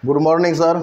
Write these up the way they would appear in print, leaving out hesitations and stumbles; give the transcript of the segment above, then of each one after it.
Good morning sir.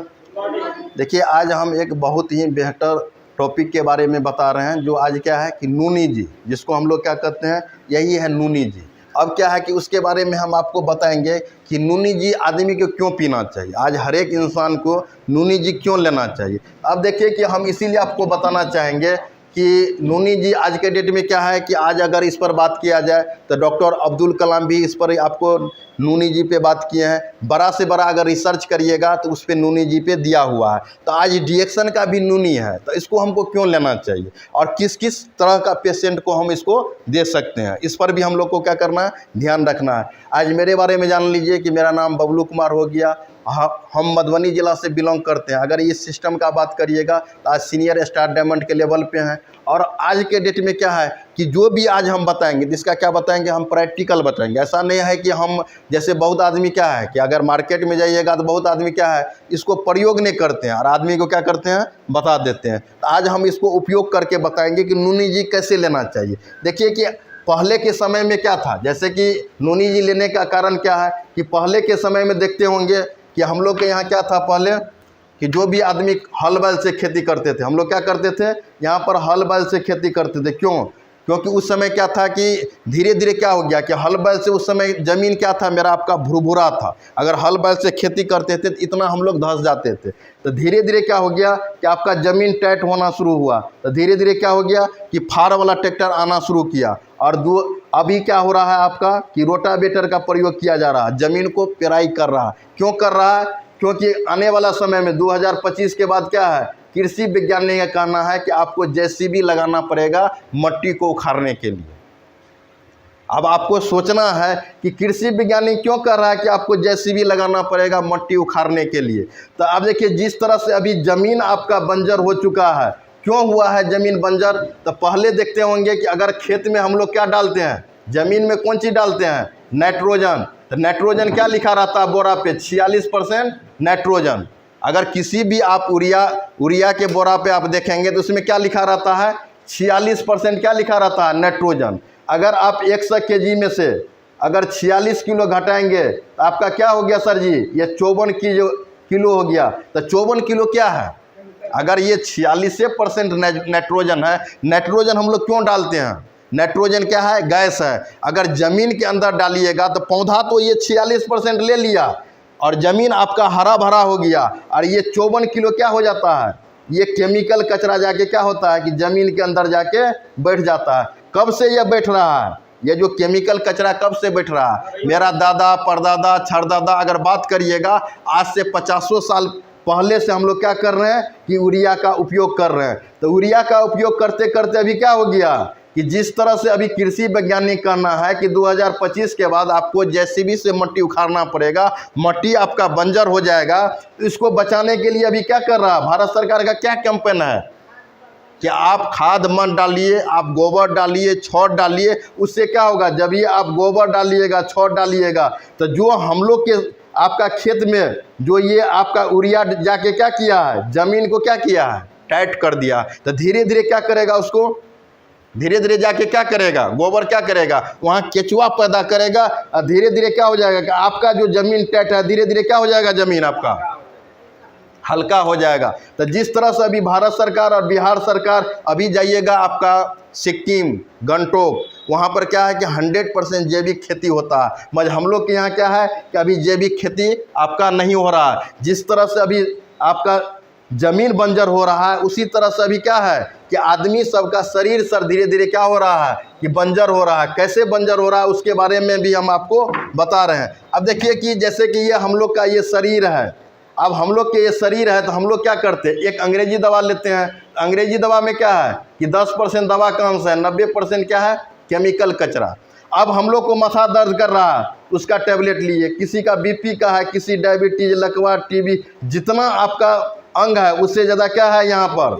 देखिए, आज हम एक बहुत ही बेहतर टॉपिक के बारे में बता रहे हैं, जो आज क्या है कि नूनी जी, जिसको हम लोग क्या कहते हैं, यही है नूनी जी। अब क्या है कि उसके बारे में हम आपको बताएंगे कि नूनी जी आदमी को क्यों पीना चाहिए, आज हर एक इंसान को नूनी जी क्यों लेना चाहिए। अब देखिए कि हम इसीलिए आपको बताना चाहेंगे कि नूनी जी आज के डेट में क्या है कि आज अगर इस पर बात किया जाए तो डॉक्टर अब्दुल कलाम भी इस पर आपको नूनी जी पे बात किए हैं। बड़ा से बड़ा अगर रिसर्च करिएगा तो उस पर नूनी जी पे दिया हुआ है। तो आज डिएक्शन का भी नूनी है, तो इसको हमको क्यों लेना चाहिए और किस किस तरह का पेशेंट को हम इसको दे सकते हैं, इस पर भी हम लोग को क्या करना है, ध्यान रखना है। आज मेरे बारे में जान लीजिए कि मेरा नाम बबलू कुमार हो गया। हम मधुबनी ज़िला से बिलोंग करते हैं। अगर इस सिस्टम का बात करिएगा तो आज सीनियर स्टार डायमंड के लेवल पे हैं। और आज के डेट में क्या है कि जो भी आज हम बताएंगे, जिसका क्या बताएंगे, हम प्रैक्टिकल बताएंगे। ऐसा नहीं है कि हम जैसे बहुत आदमी क्या है कि अगर मार्केट में जाइएगा तो बहुत आदमी क्या है इसको प्रयोग नहीं करते हैं और आदमी को क्या करते हैं, बता देते हैं। तो आज हम इसको उपयोग करके बताएंगे कि नूनी जी कैसे लेना चाहिए। देखिए कि पहले के समय में क्या था, जैसे कि नूनी जी लेने का कारण क्या है कि पहले के समय में देखते होंगे कि हम लोग के यहाँ क्या था पहले कि जो भी आदमी हल बैल से खेती करते थे, हम लोग क्या करते थे, यहाँ पर हल बैल से खेती करते थे। क्यों? क्योंकि उस समय क्या था कि धीरे धीरे क्या हो गया कि हल बैल से उस समय ज़मीन क्या था, मेरा आपका भुरभुरा था। अगर हल बैल से खेती करते थे तो इतना हम लोग धंस जाते थे। तो धीरे धीरे क्या हो गया कि आपका ज़मीन टाइट होना शुरू हुआ। तो धीरे धीरे क्या हो गया कि फार वाला ट्रैक्टर आना शुरू किया। और अभी क्या हो रहा है आपका कि रोटावेटर का प्रयोग किया जा रहा है, ज़मीन को पेराई कर रहा है। क्यों कर रहा है? क्योंकि आने वाला समय में 2025 के बाद क्या है, कृषि वैज्ञानिक का कहना है कि आपको जेसीबी लगाना पड़ेगा मट्टी को उखाड़ने के लिए। अब आपको सोचना है कि कृषि वैज्ञानिक क्यों कह रहा है कि आपको जेसीबी लगाना पड़ेगा मट्टी उखाड़ने के लिए। तो अब देखिए, जिस तरह से अभी ज़मीन आपका बंजर हो चुका है, क्यों हुआ है ज़मीन बंजर? तो पहले देखते होंगे कि अगर खेत में हम लोग क्या डालते हैं, ज़मीन में कौन चीज़ डालते हैं, नाइट्रोजन। तो नाइट्रोजन क्या लिखा रहता है बोरा पे, 46% नाइट्रोजन। अगर किसी भी आप उरिया के बोरा पे आप देखेंगे तो उसमें क्या लिखा रहता है, 46% क्या लिखा रहता है, नाइट्रोजन। अगर आप 100 kg में से अगर 46 किलो घटाएंगे तो आपका क्या हो गया सर जी, ये 54 किलो हो गया। तो 54 किलो क्या है? अगर ये 46% नाइट्रोजन है, नाइट्रोजन हम लोग क्यों डालते हैं? नाइट्रोजन क्या है, गैस है। अगर ज़मीन के अंदर डालिएगा तो पौधा तो ये 46% ले लिया और ज़मीन आपका हरा भरा हो गया, और ये 54 किलो क्या हो जाता है, ये केमिकल कचरा जाके क्या होता है कि ज़मीन के अंदर जाके बैठ जाता है। कब से ये बैठ रहा है, ये जो केमिकल कचरा कब से बैठ रहा है? मेरा दादा परदादा छरदादा अगर बात करिएगा, आज से 50 साल पहले से हम लोग क्या कर रहे हैं कि यूरिया का उपयोग कर रहे हैं। तो यूरिया का उपयोग करते करते अभी क्या हो गया कि जिस तरह से अभी कृषि वैज्ञानिक कहना है कि 2025 के बाद आपको जेसीबी से मट्टी उखाड़ना पड़ेगा, मट्टी आपका बंजर हो जाएगा। इसको बचाने के लिए अभी क्या कर रहा है भारत सरकार का, क्या कैंपेन है कि आप खाद मत डालिए, आप गोबर डालिए, छौट डालिए। उससे क्या होगा, जब ये आप गोबर डालिएगा, छौट डालिएगा, तो जो हम लोग के आपका खेत में जो ये आपका यूरिया जाके क्या किया है, ज़मीन को क्या किया है, टाइट कर दिया। तो धीरे धीरे क्या करेगा, उसको धीरे धीरे जाके क्या करेगा, गोबर क्या करेगा, वहाँ केचुआ पैदा करेगा। और धीरे धीरे क्या हो जाएगा कि आपका जो ज़मीन टाइट है, धीरे धीरे क्या हो जाएगा, ज़मीन आपका हल्का हो जाएगा। तो जिस तरह से अभी भारत सरकार और बिहार सरकार, अभी जाइएगा आपका सिक्किम गंगटोक, वहाँ पर क्या है कि 100% जैविक खेती होता है। मगर हम लोग के यहाँ क्या है कि अभी जैविक खेती आपका नहीं हो रहा है। जिस तरह से अभी आपका ज़मीन बंजर हो रहा है, उसी तरह से अभी क्या है कि आदमी सबका शरीर सर धीरे धीरे क्या हो रहा है कि बंजर हो रहा है। कैसे बंजर हो रहा है उसके बारे में भी हम आपको बता रहे हैं। अब देखिए कि जैसे कि ये हम लोग का ये शरीर है, अब हम लोग के ये शरीर है तो हम लोग क्या करते हैं, एक अंग्रेजी दवा लेते हैं। अंग्रेजी दवा में क्या है कि 10% दवा का अंश है, 90% क्या है, केमिकल कचरा। अब हम लोग को माथा दर्द कर रहा है, उसका टैबलेट लिए, किसी का बीपी का है, किसी डायबिटीज, लकवा, टीबी, जितना आपका अंग है उससे ज़्यादा क्या है, यहाँ पर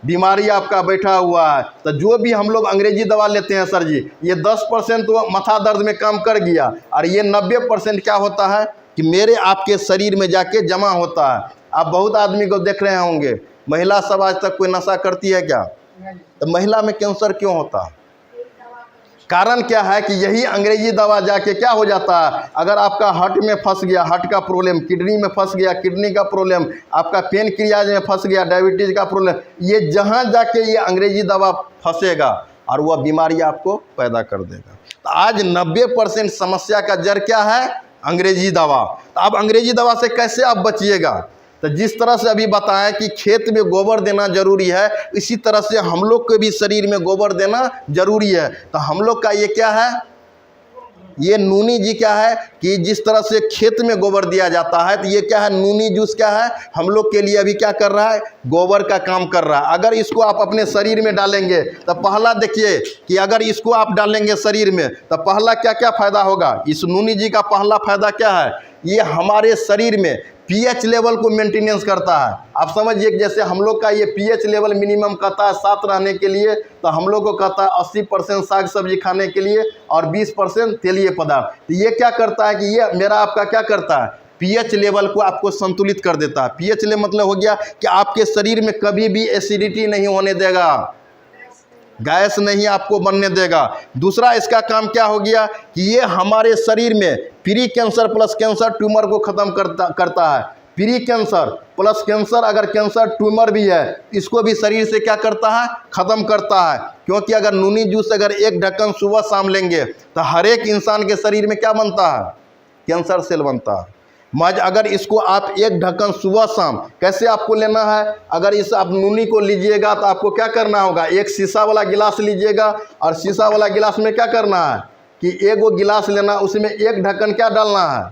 बीमारी आपका बैठा हुआ है। तो जो भी हम लोग अंग्रेजी दवा लेते हैं सर जी, ये 10% तो माथा दर्द में काम कर गया, और ये 90% क्या होता है कि मेरे आपके शरीर में जाके जमा होता है। आप बहुत आदमी को देख रहे होंगे, महिला सब आज तक कोई नशा करती है क्या? तो महिला में कैंसर क्यों होता है? कारण क्या है कि यही अंग्रेजी दवा जाके क्या हो जाता है, अगर आपका हार्ट में फंस गया, हार्ट का प्रॉब्लम, किडनी में फंस गया, किडनी का प्रॉब्लम, आपका पेनक्रियाज में फंस गया, डायबिटीज का प्रॉब्लम, ये जहाँ जाके ये अंग्रेजी दवा फंसेगा और वह बीमारी आपको पैदा कर देगा। तो आज 90% समस्या का जड़ क्या है, अंग्रेजी दवा। तो अब अंग्रेजी दवा से कैसे आप बचिएगा, तो जिस तरह से अभी बताएं कि खेत में गोबर देना जरूरी है, इसी तरह से हम लोग को भी शरीर में गोबर देना जरूरी है। तो हम लोग का ये क्या है, ये नूनी जी क्या है कि जिस तरह से खेत में गोबर दिया जाता है, तो ये क्या है, नूनी जूस क्या है, हम लोग के लिए अभी क्या कर रहा है, गोबर का काम कर रहा है। अगर इसको आप अपने शरीर में डालेंगे तो पहला देखिए कि अगर इसको आप डालेंगे शरीर में तो पहला क्या क्या फायदा होगा। इस नूनी जी का पहला फायदा क्या है, ये हमारे शरीर में पीएच लेवल को मेंटेनेंस करता है। आप समझिए कि जैसे हम लोग का ये पीएच लेवल मिनिमम कहता है 7 रहने के लिए, तो हम लोग को कहता है 80% साग सब्जी खाने के लिए और 20% तेलीय पदार्थ। तो ये क्या करता है कि ये मेरा आपका क्या करता है, पीएच लेवल को आपको संतुलित कर देता है। पीएच लेवल मतलब हो गया कि आपके शरीर में कभी भी एसिडिटी नहीं होने देगा, गैस नहीं आपको बनने देगा। दूसरा इसका काम क्या हो गया कि ये हमारे शरीर में pre cancer plus cancer tumour को ख़त्म करता है। प्री कैंसर प्लस कैंसर, अगर कैंसर ट्यूमर भी है, इसको भी शरीर से क्या करता है, ख़त्म करता है। क्योंकि अगर नूनी जूस अगर एक ढक्कन सुबह शाम लेंगे तो हर एक इंसान के शरीर में क्या बनता है, कैंसर सेल बनता है। मज अगर इसको आप एक ढक्कन सुबह शाम, कैसे आपको लेना है, अगर इस आप नूनी को लीजिएगा तो आपको क्या करना होगा, एक शीशा वाला गिलास लीजिएगा और शीशा वाला गिलास में क्या करना है कि एक वो गिलास लेना, उसमें एक ढक्कन क्या डालना है,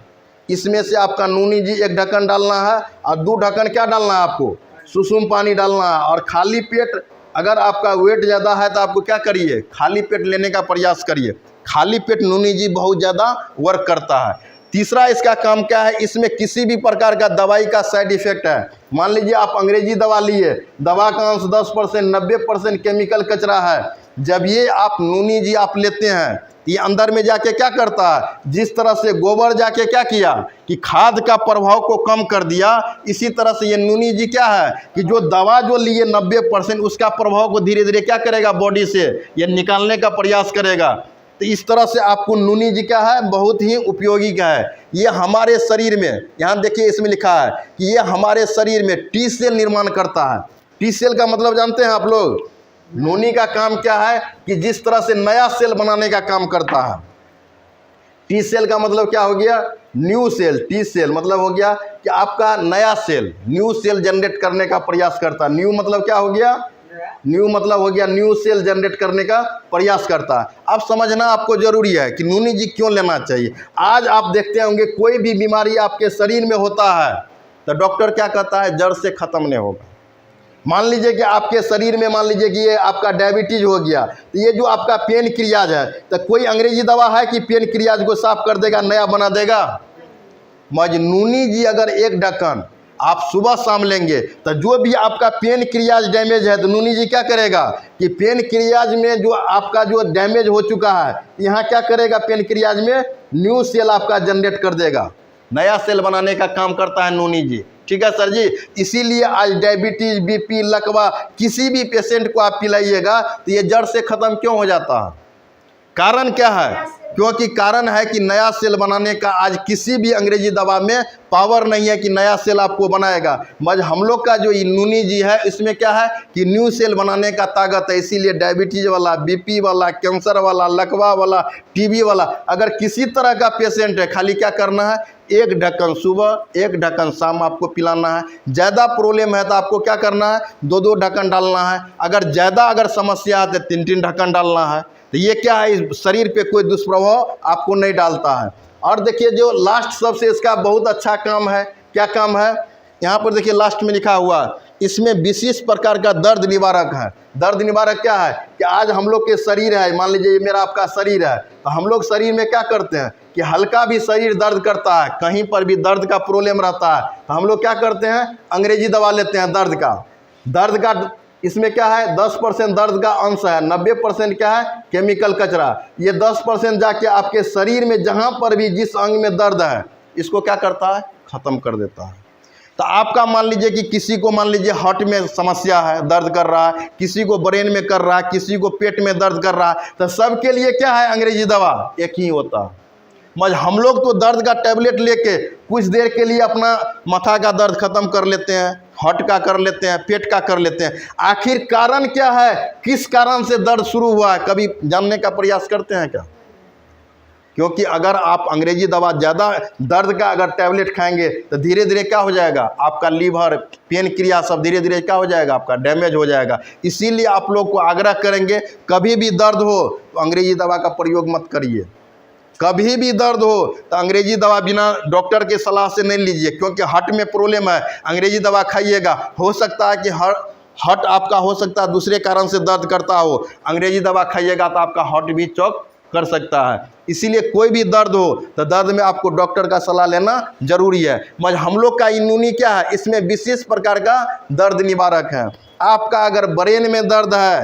इसमें से आपका नूनी जी एक ढक्कन डालना है और 2 ढक्कन क्या डालना है, आपको सुसुम पानी डालना है। और खाली पेट, अगर आपका वेट ज़्यादा है तो आपको क्या करिए, खाली पेट लेने का प्रयास करिए। खाली पेट नूनी जी बहुत ज़्यादा वर्क करता है। तीसरा इसका काम क्या है, इसमें किसी भी प्रकार का दवाई का साइड इफेक्ट है। मान लीजिए आप अंग्रेजी दवा लिए, दवा का अंश 10%, 90% केमिकल कचरा है। जब ये आप नूनी जी आप लेते हैं, ये अंदर में जाके क्या करता है, जिस तरह से गोबर जाके क्या किया कि खाद का प्रभाव को कम कर दिया, इसी तरह से ये नूनी जी क्या है कि जो दवा जो लिए 90% उसका प्रभाव को धीरे धीरे क्या करेगा, बॉडी से ये निकालने का प्रयास करेगा। तो इस तरह से आपको नूनी जी क्या है, बहुत ही उपयोगी का है। ये हमारे शरीर में, यहाँ देखिए इसमें लिखा है कि ये हमारे शरीर में टी सेल निर्माण करता है। टी सेल का मतलब जानते हैं आप लोग, नूनी का काम क्या है कि जिस तरह से नया सेल बनाने का काम करता है। टी सेल का मतलब क्या हो गया, न्यू सेल। टी सेल मतलब हो गया कि आपका नया सेल, न्यू सेल जनरेट करने का प्रयास करता है। न्यू मतलब क्या हो गया, न्यू मतलब हो गया न्यू सेल जनरेट करने का प्रयास करता है। अब समझना आपको जरूरी है कि नूनी जी क्यों लेना चाहिए। आज आप देखते होंगे कोई भी बीमारी आपके शरीर में होता है तो डॉक्टर क्या कहता है, जड़ से ख़त्म नहीं होगा। मान लीजिए कि आपके शरीर में, मान लीजिए कि ये आपका डायबिटीज हो गया, तो ये जो आपका पेन क्रियाज है, तो कोई अंग्रेजी दवा है कि पेन क्रियाज को साफ कर देगा, नया बना देगा। मज नूनी जी अगर एक ढक्कन आप सुबह शाम लेंगे तो जो भी आपका पेन क्रियाज डैमेज है, तो नूनी जी क्या करेगा कि पेन क्रियाज में जो आपका जो डैमेज हो चुका है, यहाँ क्या करेगा, पेन क्रियाज में न्यू सेल आपका जनरेट कर देगा, नया सेल बनाने का काम करता है नूनी जी। ठीक है सर जी। इसीलिए आज डायबिटीज, बीपी, लकवा किसी भी पेशेंट को आप पिलाइएगा तो ये जड़ से ख़त्म क्यों हो जाता है। कारण क्या है, क्योंकि कारण है कि नया सेल बनाने का आज किसी भी अंग्रेजी दवा में पावर नहीं है कि नया सेल आपको बनाएगा। मज हम लोग का जो नूनी जी है, इसमें क्या है कि न्यू सेल बनाने का ताकत है। इसीलिए डायबिटीज वाला, बीपी वाला, कैंसर वाला, लकवा वाला, टीबी वाला, अगर किसी तरह का पेशेंट है, खाली क्या करना है, एक ढक्कन सुबह, एक ढक्कन शाम आपको पिलाना है। ज़्यादा प्रॉब्लम है तो आपको क्या करना है, 2-2 ढक्कन डालना है। अगर ज़्यादा अगर समस्या है तो 3-3 ढक्कन डालना है। तो ये क्या है, इस शरीर पे कोई दुष्प्रभाव आपको नहीं डालता है। और देखिए जो लास्ट सबसे इसका बहुत अच्छा काम है, क्या काम है, यहाँ पर देखिए लास्ट में लिखा हुआ, इसमें विशेष प्रकार का दर्द निवारक है। दर्द निवारक क्या है कि आज हम लोग के शरीर है, मान लीजिए ये मेरा आपका शरीर है, तो हम लोग शरीर में क्या करते हैं कि हल्का भी शरीर दर्द करता है, कहीं पर भी दर्द का प्रॉब्लम रहता है, तो हम लोग क्या करते हैं, अंग्रेजी दवा लेते हैं दर्द का। इसमें क्या है, 10% दर्द का अंश है, 90% क्या है, केमिकल कचरा। ये 10% जाके आपके शरीर में जहाँ पर भी जिस अंग में दर्द है, इसको क्या करता है, ख़त्म कर देता है। तो आपका मान लीजिए कि किसी को मान लीजिए हार्ट में समस्या है, दर्द कर रहा है, किसी को ब्रेन में कर रहा है, किसी को पेट में दर्द कर रहा है, तो सबके लिए क्या है, अंग्रेजी दवा एक ही होता है। मगर हम लोग तो दर्द का टैबलेट लेके कुछ देर के लिए अपना माथा का दर्द खत्म कर लेते हैं, हार्ट का कर लेते हैं, पेट का कर लेते हैं। आखिर कारण क्या है, किस कारण से दर्द शुरू हुआ है, कभी जानने का प्रयास करते हैं क्या? क्योंकि अगर आप अंग्रेजी दवा ज़्यादा दर्द का अगर टैबलेट खाएंगे तो धीरे धीरे क्या हो जाएगा, आपका लीवर, पेन क्रिया सब धीरे धीरे क्या हो जाएगा, आपका डैमेज हो जाएगा। इसीलिए आप लोग को आग्रह करेंगे, कभी भी दर्द हो तो अंग्रेजी दवा का प्रयोग मत करिए। कभी भी दर्द हो तो अंग्रेजी दवा बिना डॉक्टर के सलाह से नहीं लीजिए, क्योंकि हार्ट में प्रॉब्लम है। अंग्रेजी दवा खाइएगा, हो सकता है कि हार्ट आपका हो सकता है दूसरे कारण से दर्द करता हो, अंग्रेजी दवा खाइएगा तो आपका हार्ट भी चौक कर सकता है। इसीलिए कोई भी दर्द हो तो दर्द में आपको डॉक्टर का सलाह लेना जरूरी है। मगर हम लोग का नूनी क्या है, इसमें विशेष प्रकार का दर्द निवारक है। आपका अगर ब्रेन में दर्द है,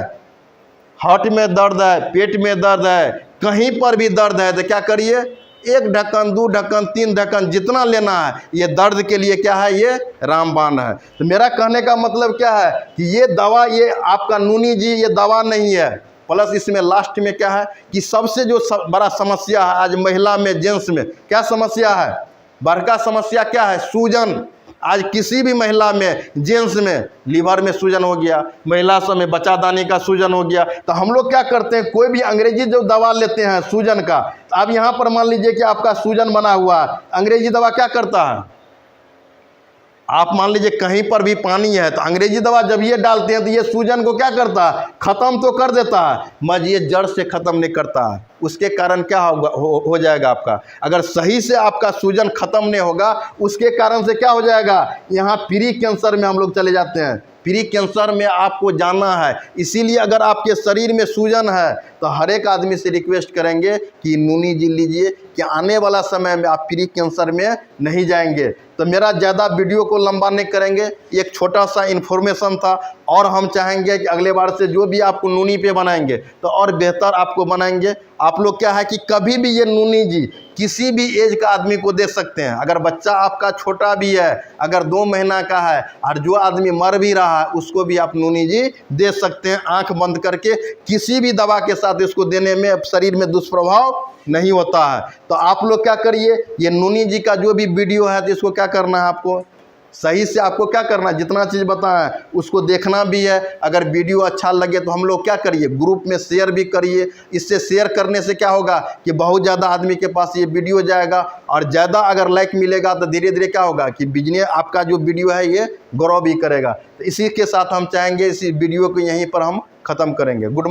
हार्ट में दर्द है, पेट में दर्द है, कहीं पर भी दर्द है तो क्या करिए, 1 ढक्कन 2 ढक्कन 3 ढक्कन जितना लेना है, ये दर्द के लिए क्या है, ये रामबाण है। तो मेरा कहने का मतलब क्या है कि ये दवा, ये आपका नूनी जी ये दवा नहीं है। प्लस इसमें लास्ट में क्या है कि सबसे जो बड़ा समस्या है आज महिला में, जेंट्स में क्या समस्या है, बड़का समस्या क्या है, सूजन। आज किसी भी महिला में, जेंट्स में लीवर में सूजन हो गया, महिला सब में बच्चादानी का सूजन हो गया। तो हम लोग क्या करते हैं, कोई भी अंग्रेजी जो दवा लेते हैं सूजन का, अब यहाँ पर मान लीजिए कि आपका सूजन बना हुआ है, अंग्रेजी दवा क्या करता है, आप मान लीजिए कहीं पर भी पानी है तो अंग्रेजी दवा जब ये डालते हैं तो ये सूजन को क्या करता है, ख़त्म तो कर देता है, मगर ये जड़ से ख़त्म नहीं करता है। उसके कारण क्या होगा, हो जाएगा आपका, अगर सही से आपका सूजन ख़त्म नहीं होगा, उसके कारण से क्या हो जाएगा, यहाँ प्री कैंसर में हम लोग चले जाते हैं। प्री कैंसर में आपको जाना है। इसीलिए अगर आपके शरीर में सूजन है तो हर एक आदमी से रिक्वेस्ट करेंगे कि नूनी जी लीजिए, कि आने वाला समय में आप प्री कैंसर में नहीं जाएंगे। तो मेरा ज़्यादा वीडियो को लंबा नहीं करेंगे, एक छोटा सा इन्फॉर्मेशन था, और हम चाहेंगे कि अगले बार से जो भी आपको नूनी पे बनाएंगे तो और बेहतर आपको बनाएंगे। आप लोग क्या है कि कभी भी ये नूनी जी किसी भी एज का आदमी को दे सकते हैं। अगर बच्चा आपका छोटा भी है, अगर 2 महीना का है, और जो आदमी मर भी रहा है, उसको भी आप नूनी जी दे सकते हैं आंख बंद करके। किसी भी दवा के साथ इसको देने में शरीर में दुष्प्रभाव नहीं होता है। तो आप लोग क्या करिए, ये नूनी जी का जो भी वीडियो है तो इसको क्या करना है, आपको सही से आपको क्या करना है, जितना चीज़ बताएं उसको देखना भी है। अगर वीडियो अच्छा लगे तो हम लोग क्या करिए, ग्रुप में शेयर भी करिए। इससे शेयर करने से क्या होगा कि बहुत ज़्यादा आदमी के पास ये वीडियो जाएगा, और ज़्यादा अगर लाइक मिलेगा तो धीरे धीरे क्या होगा कि बिजनेस आपका जो वीडियो है ये ग्रो भी करेगा। तो इसी के साथ हम चाहेंगे इसी वीडियो को यहीं पर हम ख़त्म करेंगे। गुड